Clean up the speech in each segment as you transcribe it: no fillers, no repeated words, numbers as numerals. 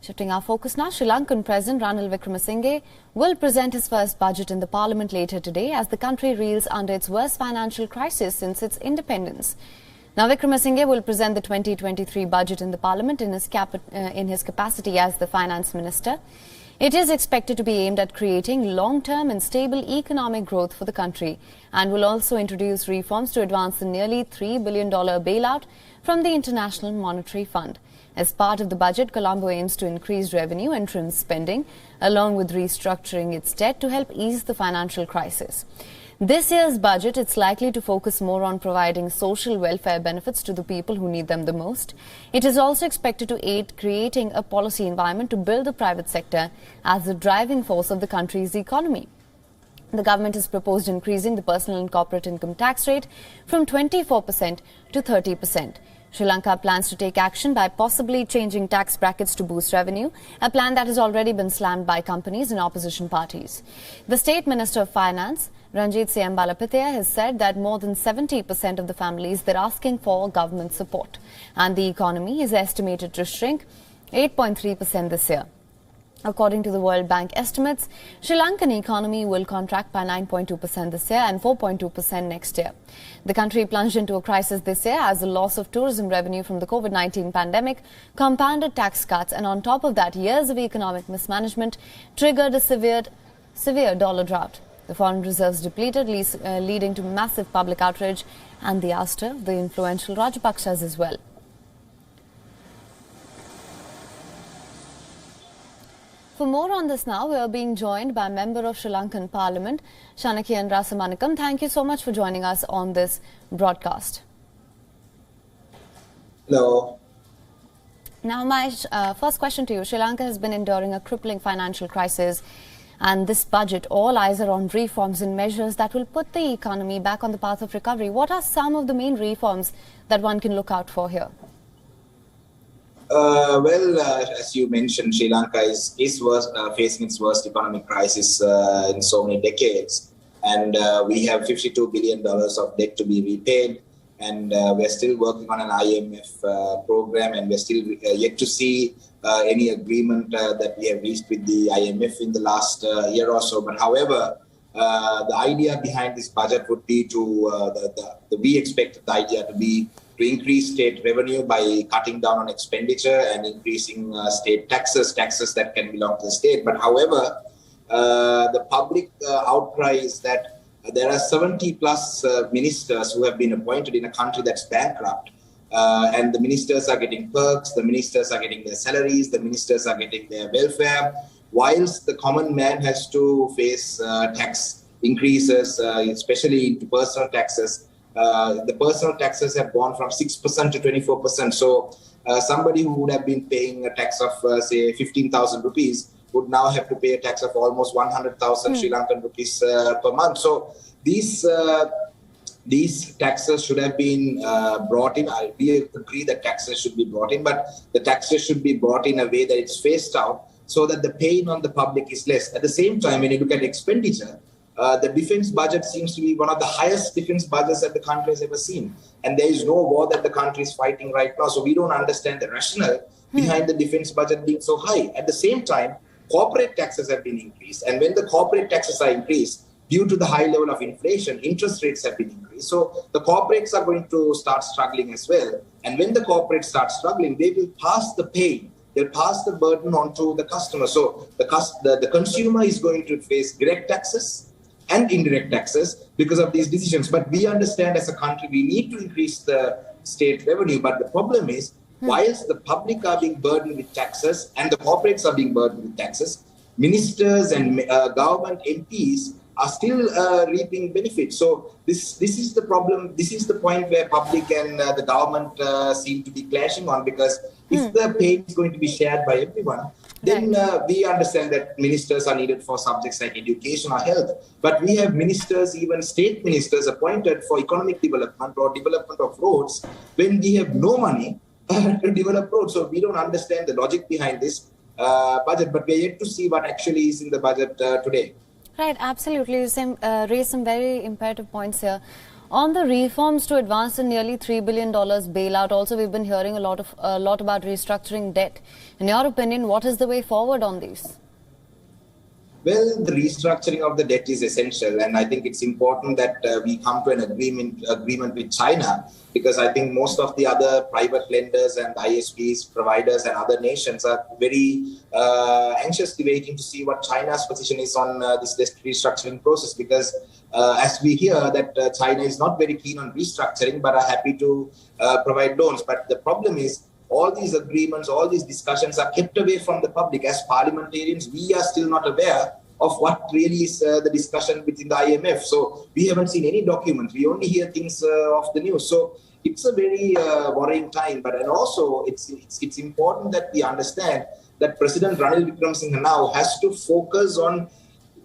Shifting our focus now, Sri Lankan President Ranil Wickremesinghe will present his first budget in the parliament later today as the country reels under its worst financial crisis since its independence. Now, Wickremesinghe will present the 2023 budget in the parliament in his capacity as the finance minister. It is expected to be aimed at creating long-term and stable economic growth for the country and will also introduce reforms to advance the nearly $3 billion bailout from the International Monetary Fund. As part of the budget, Colombo aims to increase revenue and trim spending, along with restructuring its debt to help ease the financial crisis. This year's budget is likely to focus more on providing social welfare benefits to the people who need them the most. It is also expected to aid creating a policy environment to build the private sector as the driving force of the country's economy. The government has proposed increasing the personal and corporate income tax rate from 24% to 30%. Sri Lanka plans to take action by possibly changing tax brackets to boost revenue, a plan that has already been slammed by companies and opposition parties. The State Minister of Finance, Ranjit Siyambalapitiya, has said that more than 70% of the families are asking for government support, and the economy is estimated to shrink 8.3% this year. According to the World Bank estimates, Sri Lankan economy will contract by 9.2% this year and 4.2% next year. The country plunged into a crisis this year as the loss of tourism revenue from the COVID-19 pandemic, compounded tax cuts, and on top of that, years of economic mismanagement triggered a severe dollar drought. The foreign reserves depleted, leading to massive public outrage and the ouster of the influential Rajapakshas as well. For more on this now, we are being joined by a member of Sri Lankan Parliament, Shanakyan Rasamanakam. Thank you so much for joining us on this broadcast. Hello. Now, my first question to you. Sri Lanka has been enduring a crippling financial crisis, and this budget, all eyes are on reforms and measures that will put the economy back on the path of recovery. What are some of the main reforms that one can look out for here? As you mentioned, Sri Lanka is facing its worst economic crisis in so many decades. And we have $52 billion of debt to be repaid. And we're still working on an IMF program, and we're still yet to see any agreement that we have reached with the IMF in the last year or so. But however, the idea behind this budget would be we expect the idea to be to increase state revenue by cutting down on expenditure and increasing state taxes that can belong to the state. But however, the public outcry is that there are 70 plus ministers who have been appointed in a country that's bankrupt. And the ministers are getting perks, the ministers are getting their salaries, the ministers are getting their welfare, whilst the common man has to face tax increases, especially into personal taxes. The personal taxes have gone from 6% to 24%. So somebody who would have been paying a tax of, say, 15,000 rupees would now have to pay a tax of almost 100,000 Sri Lankan rupees per month. So these taxes should have been brought in. We agree that taxes should be brought in, but the taxes should be brought in a way that it's phased out so that the pain on the public is less. At the same time, when you look at expenditure, the defense budget seems to be one of the highest defense budgets that the country has ever seen. And there is no war that the country is fighting right now. So we don't understand the rationale behind the defense budget being so high. At the same time, corporate taxes have been increased. And when the corporate taxes are increased, due to the high level of inflation, interest rates have been increased. So the corporates are going to start struggling as well. And when the corporates start struggling, they will pass the pain. They'll pass the burden on to the customer. So the consumer is going to face direct taxes and indirect taxes because of these decisions. But we understand as a country, we need to increase the state revenue. But the problem is, whilst the public are being burdened with taxes and the corporates are being burdened with taxes, ministers and government MPs are still reaping benefits. So this is the problem. This is the point where public and the government seem to be clashing on, because if the pain is going to be shared by everyone, then we understand that ministers are needed for subjects like education or health. But we have ministers, even state ministers, appointed for economic development or development of roads when we have no money to develop roads. So we don't understand the logic behind this budget, but we're yet to see what actually is in the budget today. Right, absolutely. You raise some very imperative points here. On the reforms to advance the nearly $3 billion bailout, also we've been hearing a lot about restructuring debt. In your opinion, what is the way forward on these? Well, the restructuring of the debt is essential, and I think it's important that we come to an agreement with China, because I think most of the other private lenders and ISPs, providers and other nations are very anxiously waiting to see what China's position is on this debt restructuring process, because as we hear that China is not very keen on restructuring but are happy to provide loans. But the problem is, all these agreements, all these discussions are kept away from the public. As parliamentarians, we are still not aware of what really is the discussion within the IMF. So we haven't seen any documents. We only hear things off the news. So it's a very worrying time. And also it's important that we understand that President Ranil Wickremesinghe now has to focus on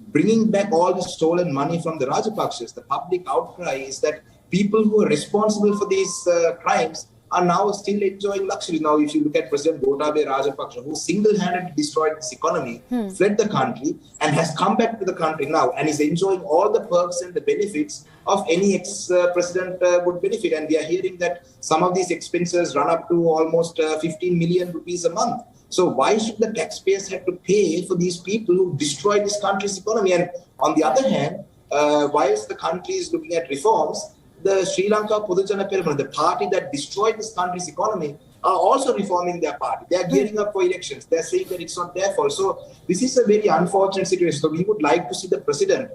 bringing back all the stolen money from the Rajapakshas. The public outcry is that people who are responsible for these crimes are now still enjoying luxury. Now, if you look at President Gotabaya Rajapaksa, who single-handedly destroyed this economy, fled the country, and has come back to the country now and is enjoying all the perks and the benefits of any ex-president would benefit. And we are hearing that some of these expenses run up to almost 15 million rupees a month. So why should the taxpayers have to pay for these people who destroyed this country's economy? And on the other hand, whilst the country is looking at reforms, the Sri Lanka Podujana Peramuna, the party that destroyed this country's economy, are also reforming their party. They are gearing up for elections. They are saying that it's not their fault. So this is a very unfortunate situation. So we would like to see the president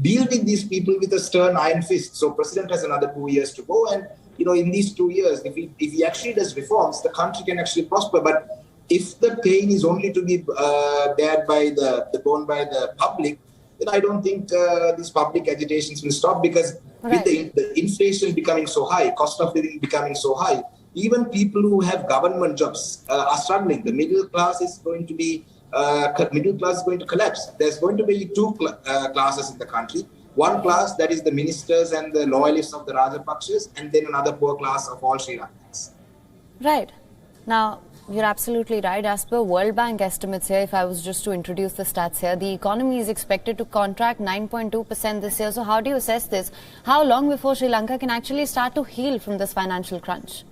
deal with these people with a stern iron fist. So president has another 2 years to go. And, in these 2 years, if he actually does reforms, the country can actually prosper. But if the pain is only to be borne by the public, then I don't think these public agitations will stop, because with the inflation becoming so high, cost of living becoming so high, even people who have government jobs are struggling. The middle class is going to collapse. There's going to be two classes in the country. One class, that is the ministers and the loyalists of the Rajapakshas, and then another poor class of all Sri Lankans. Right. Now, you're absolutely right. As per World Bank estimates here, if I was just to introduce the stats here, the economy is expected to contract 9.2% this year. So how do you assess this? How long before Sri Lanka can actually start to heal from this financial crunch?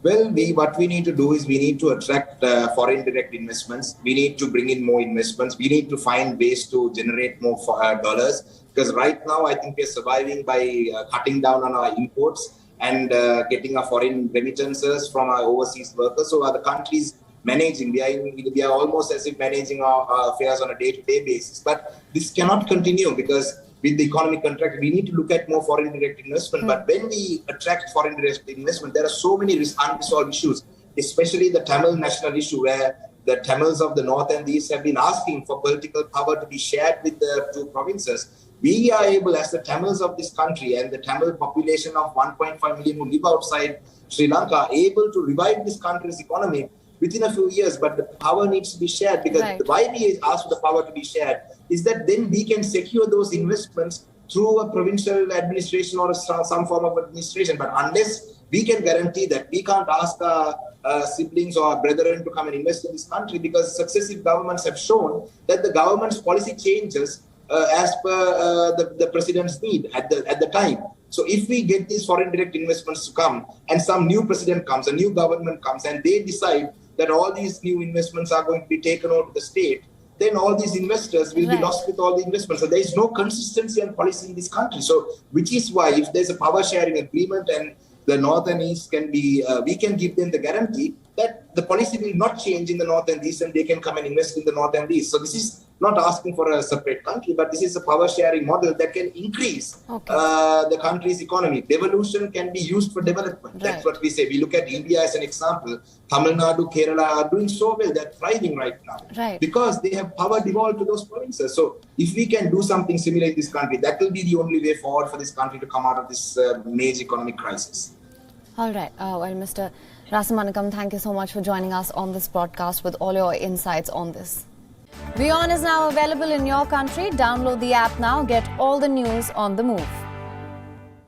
Well, what we need to do is we need to attract foreign direct investments. We need to bring in more investments. We need to find ways to generate more dollars. Because right now, I think we're surviving by cutting down on our imports and getting our foreign remittances from our overseas workers. So the country's managing. We are almost as if managing our affairs on a day-to-day basis. But this cannot continue, because with the economic contract, we need to look at more foreign direct investment. But when we attract foreign direct investment, there are so many unresolved issues, especially the Tamil national issue, where the Tamils of the North and the East have been asking for political power to be shared with the two provinces. We are able, as the Tamils of this country and the Tamil population of 1.5 million who live outside Sri Lanka, able to revive this country's economy within a few years. But the power needs to be shared, because why we ask for the power to be shared is that then we can secure those investments through a provincial administration or some form of administration. But unless we can guarantee that, we can't ask our siblings or our brethren to come and invest in this country, because successive governments have shown that the government's policy changes as per the president's need at the time. So if we get these foreign direct investments to come, and some new president comes, a new government comes, and they decide that all these new investments are going to be taken out of the state, then all these investors will be lost with all the investments. So there is no consistency on policy in this country. So which is why, if there's a power sharing agreement and the North and East can be, we can give them the guarantee that the policy will not change in the North and East, and they can come and invest in the North and East. So this is not asking for a separate country, but this is a power sharing model that can increase the country's economy. Devolution can be used for development. That's what we say. We look at India as an example. Tamil Nadu, Kerala are doing so well. They're thriving right now because they have power devolved to those provinces. So if we can do something similar in this country, that will be the only way forward for this country to come out of this major economic crisis. All right. Well, Mr. Rasamanakam, thank you so much for joining us on this broadcast with all your insights on this. WION is now available in your country. Download the app now. Get all the news on the move.